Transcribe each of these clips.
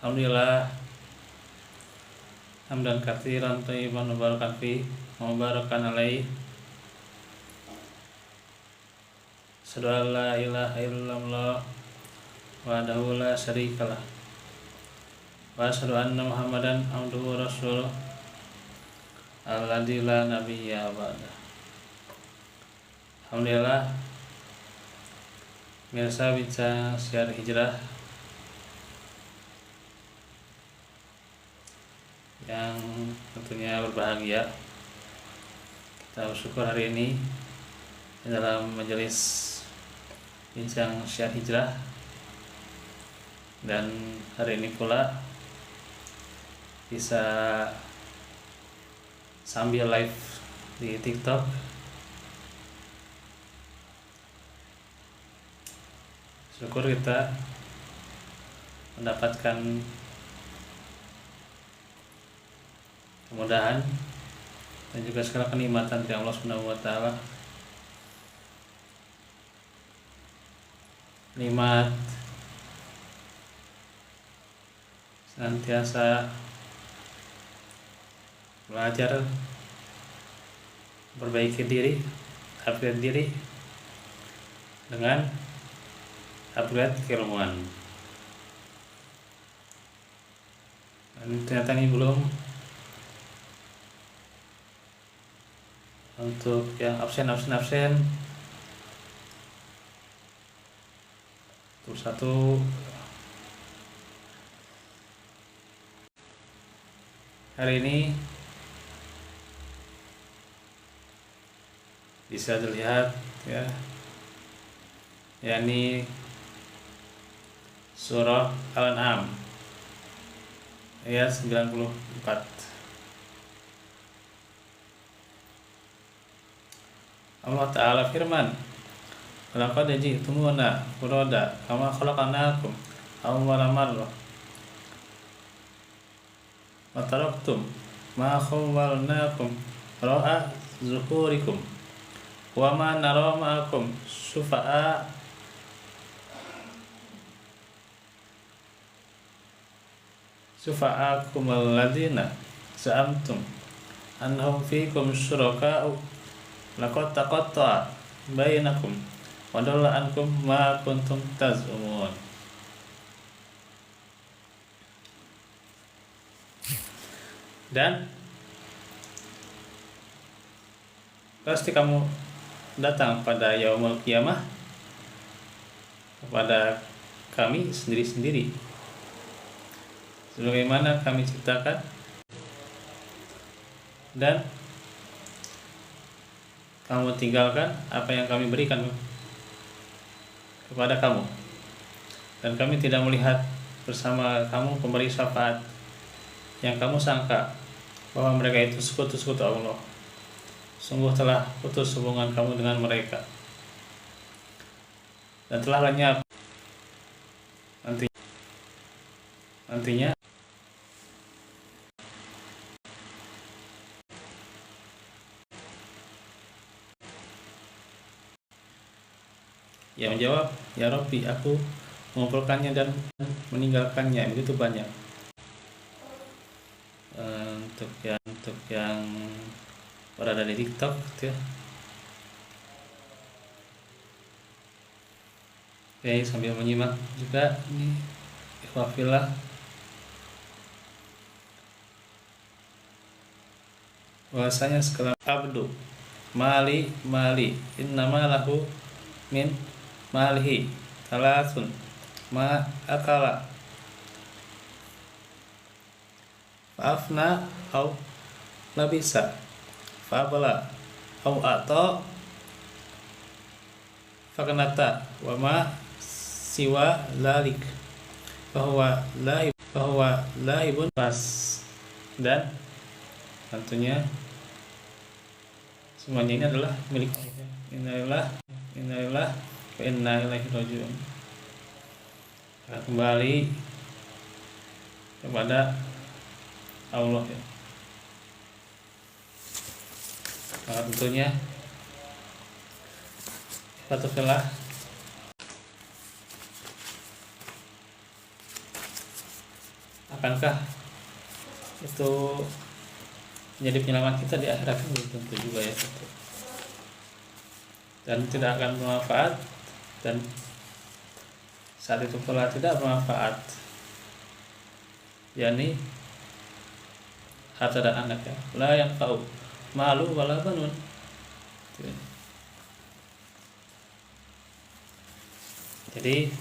Alhamdulillah hamdan katsiran thayyiban mubarakan fi mubarakan alaihi. Asyhadu an la ilaha illallah wahdahu la syarikalah wa asyhadu anna Muhammadan abduhu wa rasuluh alladzi la nabiyya ba'da. Alhamdulillah mirsa bincang siar hijrah yang tentunya berbahagia. Kita bersyukur hari ini dalam majelis bincang syiar hijrah, dan hari ini pula bisa sambil live di TikTok. Syukur kita mendapatkan kemudahan dan juga segala kenikmatan dari Allah Subhanahu wa taala. Nikmat senantiasa belajar, perbaiki diri, upgrade diri dengan upgrade keilmuan. Dan ternyata ini belum untuk yang absen untuk satu hari ini bisa dilihat ya, yakni surah Al-An'am ayat 94. Allah Ta'ala firman, laqad ji'tumuna furada kama khalaqnakum awwala marrah wa taraktum ma khawwalnakum ra'a zuhurikum wa ma nara ma'akum syufa'akum alladhina za'amtum annahum fikum syuraka'u laqad taqatta'a bainakum wa dalla ankum ma kuntum taz'umun. Dan pasti kamu datang pada yaumul qiyamah kepada kami sendiri-sendiri sebagaimana kami ciptakan, dan kamu tinggalkan apa yang kami berikan kepada kamu, dan kami tidak melihat bersama kamu pemberi syafaat yang kamu sangka bahwa mereka itu sekutu-sekutu Allah. Sungguh telah putus hubungan kamu dengan mereka dan telah lenyap nantinya yang menjawab, ya Rabbi, aku mengumpulkannya dan meninggalkannya begitu banyak. Untuk yang berada di TikTok gitu ya. Oke, sambil menyimak juga ini ikhwafillah, bahwasanya sekalian abdu mali innama lahu min malihi talasun ma akala fa'afna au labisa fa'abala au ato fakanata wa ma siwa lalik bahwa laibun pas. Dan tentunya semuanya ini adalah milik Allah. Innalillahi wa inna ilaihi raji'un. Kembali kepada Allah ya. Tentunya fatufillah akankah itu menjadi penyelamat kita di akhirat? Belum tentu juga ya, dan tidak akan bermanfaat, dan saat itu pula tidak bermanfaat, yakni harta dan anak ya. La yang tahu malu wala banun. Jadi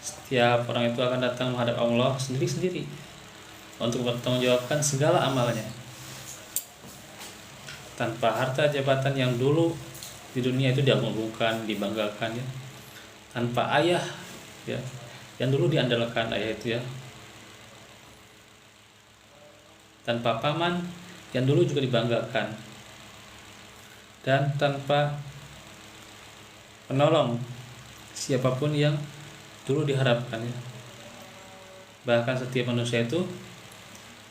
setiap orang itu akan datang menghadap Allah sendiri-sendiri untuk bertanggungjawabkan segala amalnya, tanpa harta jabatan yang dulu di dunia itu diagung-agungkan, dibanggakan ya, tanpa ayah ya, yang dulu diandalkan ayah itu ya, tanpa paman yang dulu juga dibanggakan, dan tanpa penolong siapapun yang dulu diharapkan ya. Bahkan setiap manusia itu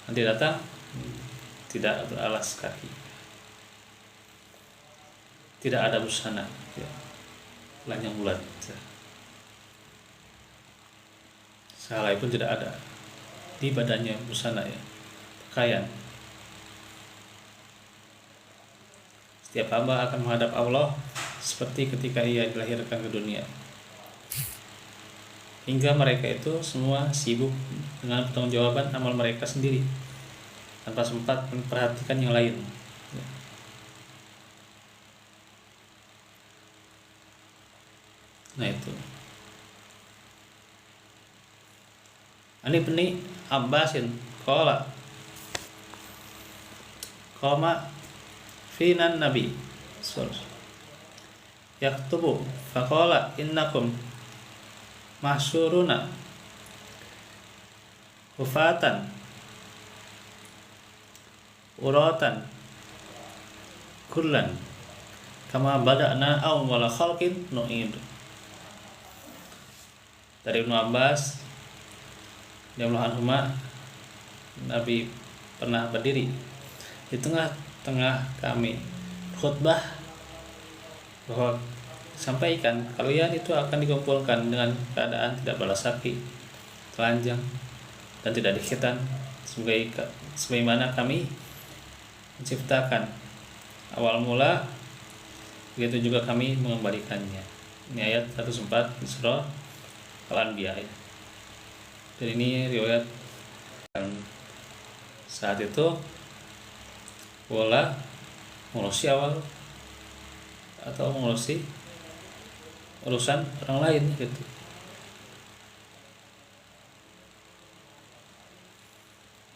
nanti datang tidak beralas kaki, tidak ada busana ya, telanjang bulat ya. Sehelai pun tidak ada di badannya busana ya, pakaian. Setiap hamba akan menghadap Allah seperti ketika ia dilahirkan ke dunia. Hingga mereka itu semua sibuk dengan pertanggungjawaban amal mereka sendiri, tanpa sempat memperhatikan yang lain. Nah itu. Ani Ibni Abbasin qala qama finan nabi yaktubu faqala innakum mahsyuruna hufatan uratan kullan kama bada'na awwala khalqin nu'id. Dari Ibnu Abbas radhiyallahu anhu, Nabi pernah berdiri di tengah-tengah kami khutbah bahwa sampaikan kalian itu akan dikumpulkan dengan keadaan tidak balas kaki, telanjang, dan tidak dikhitan, sebagaimana kami menciptakan awal mula, begitu juga kami mengembalikannya. Ini ayat 104 di surah Al-Anbiya. Dan ini riwayat saat itu bola mengurusi awal atau mengurusi urusan orang lain gitu.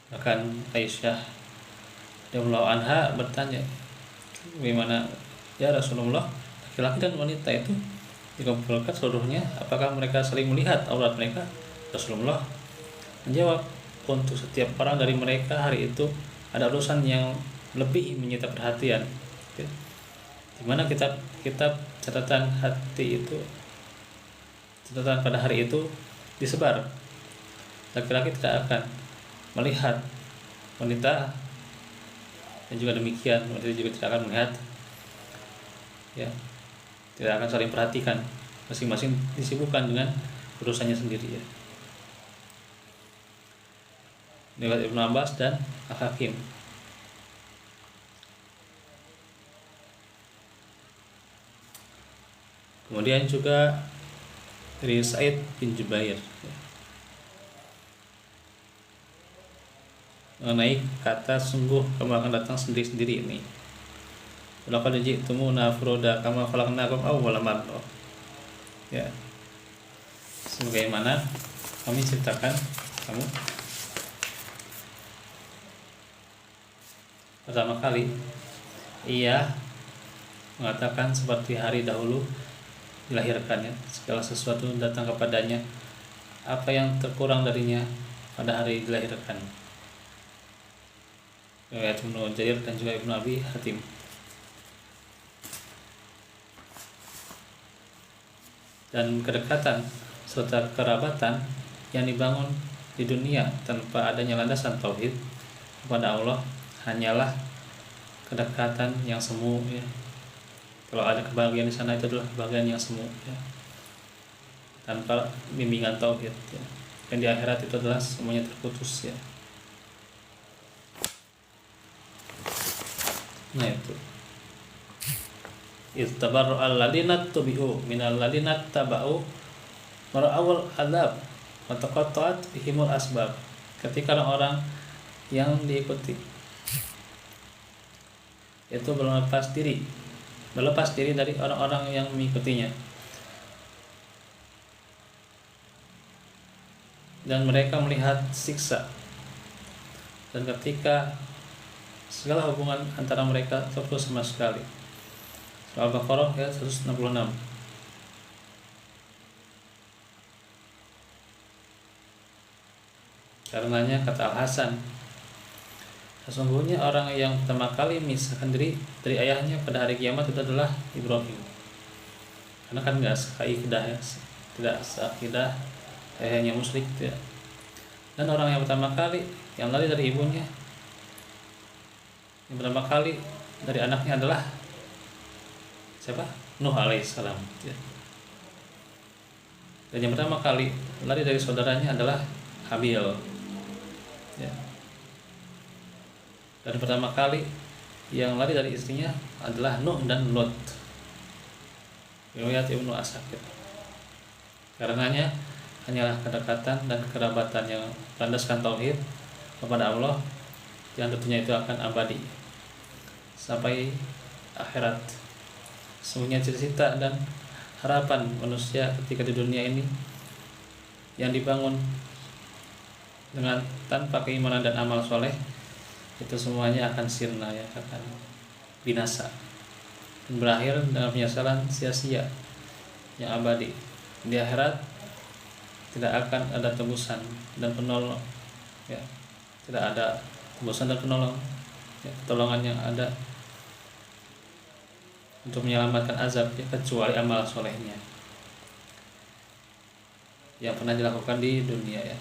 Bahkan Aisyah radhiyallahu anha bertanya, bagaimana ya Rasulullah, laki-laki dan wanita itu dikumpulkan seluruhnya, apakah mereka saling melihat aurat mereka? Rasulullah menjawab, untuk setiap orang dari mereka hari itu ada urusan yang lebih menyita perhatian, di mana kitab catatan hati itu, catatan pada hari itu disebar. Laki-laki tidak akan melihat wanita, dan juga demikian wanita juga tidak akan melihat ya, tidak akan saling perhatikan, masing-masing disibukkan dengan urusannya sendiri ya. Riwayat Ibnu Abbas dan Al-Hakim. Kemudian juga dari Sa'id bin Jubair mengenai kata sungguh kamu akan datang sendiri-sendiri ini. Laqad ji'tumuna furada kama khalaqnakum awwala marrah. Ya. Sebagaimana kami ciptakan kamu pertama kali. Ia mengatakan seperti hari dahulu dilahirkannya, segala sesuatu datang kepadanya, apa yang terkurang darinya pada hari dilahirkan. Riwayat Ibnu Jarir dan juga Ibnu Abi Hatim. Dan kedekatan serta kerabatan yang dibangun di dunia tanpa adanya landasan tauhid kepada Allah hanyalah kedekatan yang semu ya. Kalau ada kebahagiaan di sana itu adalah kebahagiaan yang semu ya, tanpa bimbingan tauhid ya. dan di akhirat itu adalah semuanya terputus ya. Nah itu ittabarra'al ladina tubi'u minal ladina taba'u mara'awal adab wa taqatta'at bihimul asbab. Ketika orang yang diikuti itu berlepas diri dari orang-orang yang mengikutinya, dan mereka melihat siksa, dan ketika segala hubungan antara mereka terputus sama sekali. Surah Al-Baqarah ayat 166. Karenanya kata Al-Hasan, sesungguhnya orang yang pertama kali memisahkan diri dari ayahnya pada hari kiamat itu adalah Ibrahim. Karena kan nggak seikidah ya, tidak seikidah ayahnya musyrik ya. Dan orang yang pertama kali yang lari dari ibunya, yang pertama kali dari anaknya adalah siapa? Nuh alaihissalam ya. Dan yang pertama kali lari dari saudaranya adalah Habil ya. Dan pertama kali yang lari dari istrinya adalah Nuh dan Lot. Riwayat Ibnu Asakir. Karenanya hanyalah kedekatan dan kerabatan yang berlandaskan tauhid kepada Allah yang tentunya itu akan abadi sampai akhirat. Semuanya cita-cita dan harapan manusia ketika di dunia ini yang dibangun dengan tanpa keimanan dan amal soleh itu semuanya akan sirna ya, akan binasa dan berakhir dengan penyesalan sia-sia yang abadi. Di akhirat tidak akan ada tebusan dan penolong ya, tidak ada tebusan dan penolong ya, pertolongan yang ada untuk menyelamatkan azab ya, kecuali amal solehnya yang pernah dilakukan di dunia ya.